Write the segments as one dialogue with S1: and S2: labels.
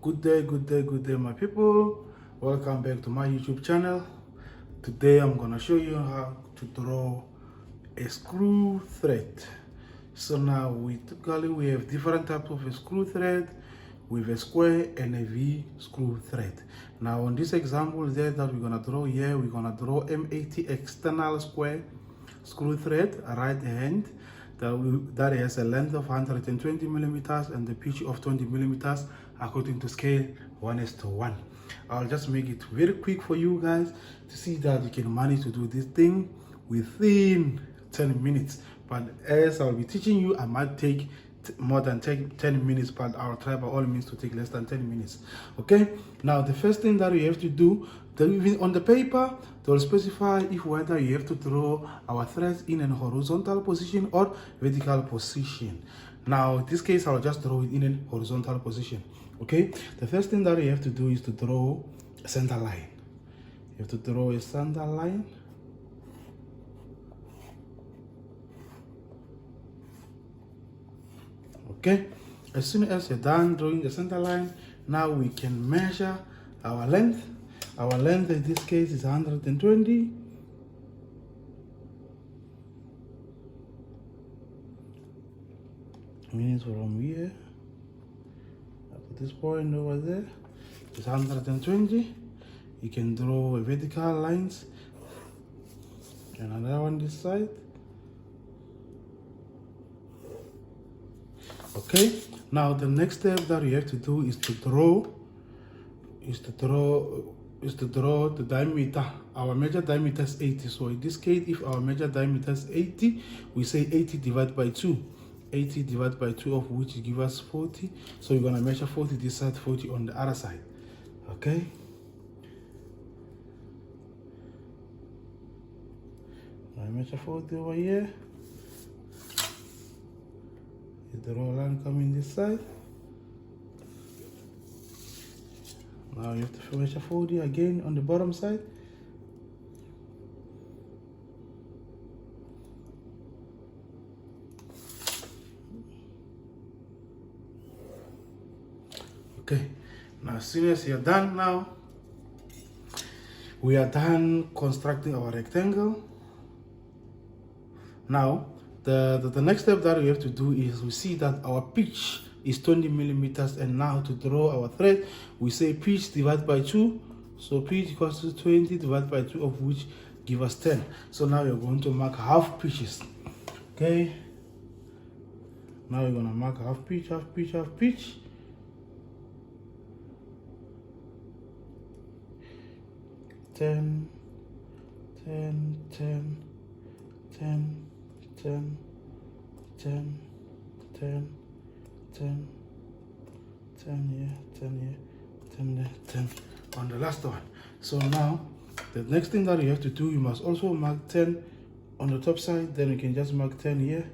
S1: Good day, my people. Welcome back to my YouTube channel. Today I'm gonna show you how to draw a screw thread. So now we have different types of a screw thread with a square and a V screw thread. Now on this example there that we're gonna draw here, we're gonna draw M80 external square screw thread, right hand, that has a length of 120 millimeters and the pitch of 20 millimeters according to scale 1:1. I'll just make it very quick for you guys to see that you can manage to do this thing within 10 minutes. But as I'll be teaching you, I might take more than 10 minutes, but I'll try by all means to take less than 10 minutes. Okay, now the first thing that we have to do, even on the paper they'll specify if whether you have to draw our threads in an horizontal position or vertical position. Now in this case I'll just draw it in a horizontal position. Okay, the first thing that you have to do is to draw a center line. You have to draw a center line. Okay, as soon as you're done drawing the center line, now we can measure our length. Our length in this case is 120. Means from here up to this point over there is 120. You can draw a vertical lines and another one this side. Okay, now the next step that you have to do is to draw the diameter. Our measure diameter is 80. So in this case, if our measure diameter is 80, we say 80 divided by 2. 80 divided by 2 of which give us 40. So you're gonna measure 40 this side, 40 on the other side. Okay. I measure 40 over here. The draw line coming this side. Now you have to measure 40 again on the bottom side. Okay, now as soon as you're done now, we are done constructing our rectangle. Now the next step that we have to do is we see that our pitch is 20 millimeters, and now to draw our thread we say pitch divided by 2. So pitch equals to 20 divided by 2 of which give us 10. So now you're going to mark half pitches. Okay, now you're going to mark half pitch, half pitch, half pitch. Ten, 10, 10, 10, 10, 10, 10, 10, 10 here, 10 here, 10 there, 10 on the last one. So now the next thing that you have to do, you must also mark 10 on the top side. Then you can just mark 10 here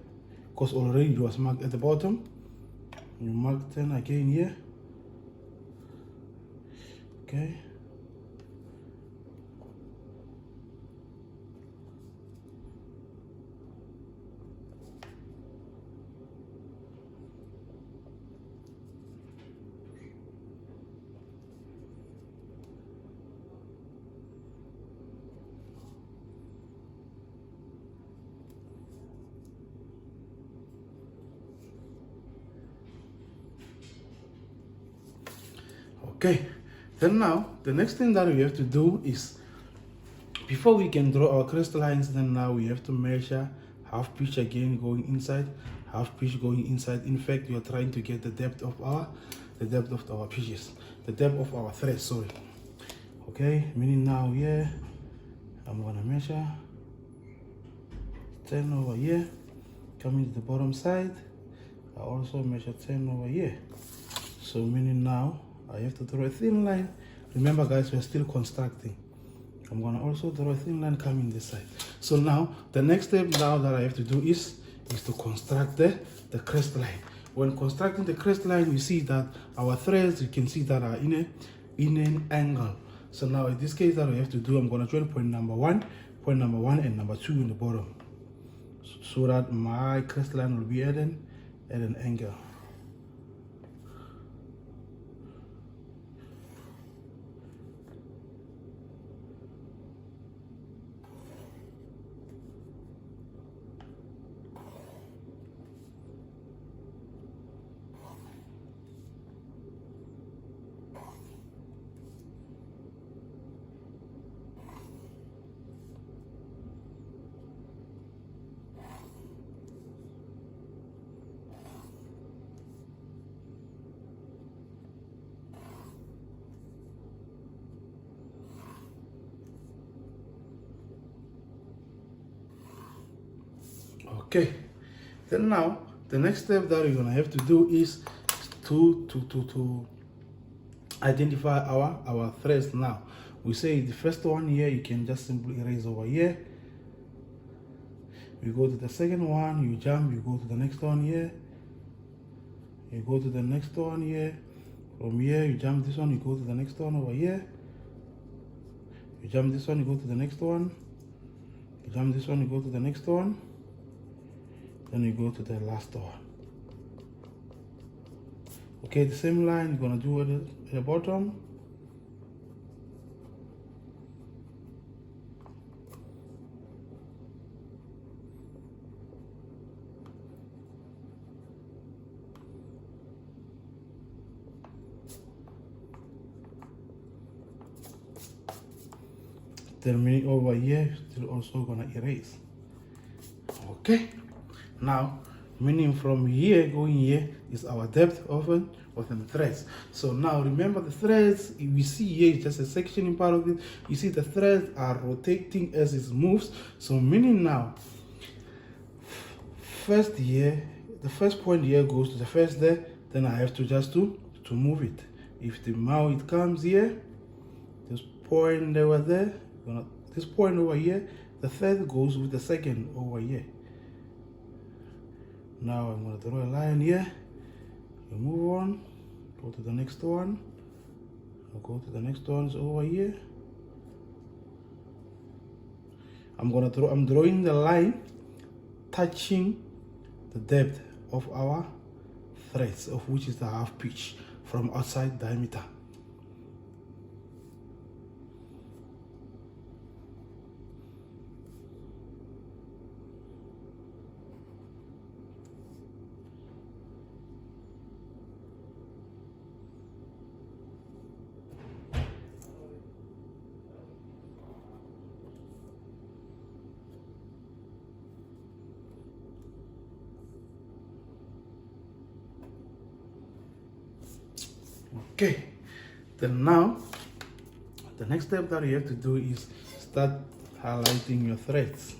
S1: because already it was marked at the bottom. You mark 10 again here. Okay. Okay, then now the next thing that we have to do is, before we can draw our crest lines, then now we have to measure half pitch again going inside, half pitch going inside. In fact, we are trying to get the depth of our pitches, the depth of our thread, sorry. Okay, meaning now here I'm gonna measure 10 over here, coming to the bottom side. I also measure 10 over here. So meaning now I have to draw a thin line. Remember guys, we're still constructing. I'm gonna also draw a thin line coming this side. So now the next step now that I have to do is to construct the crest line. When constructing the crest line, you see that our threads, you can see that are in an angle. So now in this case that we have to do, I'm gonna join point number one and number 2 in the bottom, so that my crest line will be at an angle. Okay, then now the next step that you're gonna have to do is to identify our threads. Now we say the first one here, you can just simply erase over here. You go to the second one, you jump, you go to the next one here, you go to the next one here. From here you jump this one, you go to the next one over here, you jump this one, you go to the next one, you jump this one, you go to the next one, then you go to the last one. Okay, the same line you're gonna do at the bottom. Terminate over here, still also gonna erase. Okay, now meaning from here going here is our depth within the threads. So now remember, the threads we see here is just a section in part of it. You see the threads are rotating as it moves. So meaning now, first here, the first point here goes to the first there, then I have to just to move it. If the now it comes here, this point over there, this point over here, the third goes with the second over here. Now I'm going to draw a line here, you move on, go to the next one, I'll go to the next ones over here. I'm drawing the line touching the depth of our threads, of which is the half pitch from outside diameter. Okay, then now the next step that you have to do is start highlighting your threads.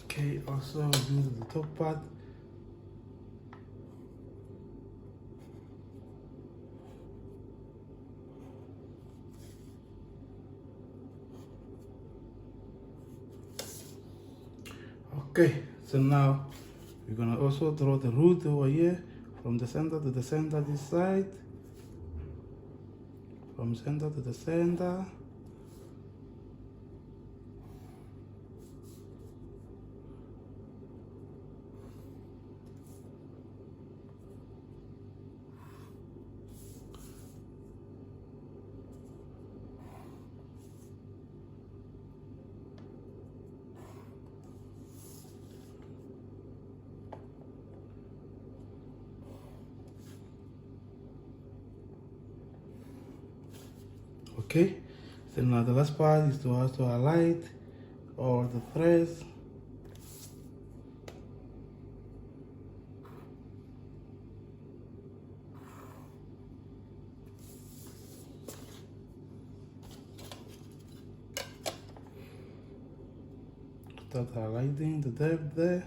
S1: Okay, also do the top part. Okay, so now we're gonna also draw the root over here from the center to the center this side, from center to the center. Okay, so now the last part is to also highlight all the threads. Start highlighting the depth there.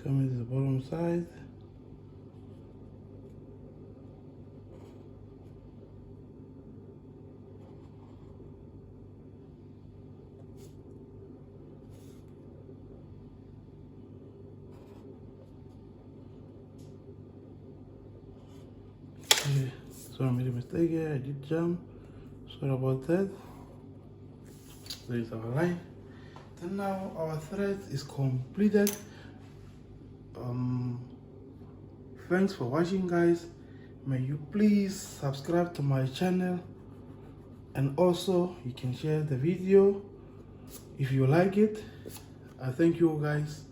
S1: Coming to the bottom side. Okay, so I made a mistake here, I did jump. Sorry about that. There is our line. Then now our thread is completed. Thanks for watching, guys. May you please subscribe to my channel, and also you can share the video if you like it. I thank you, guys.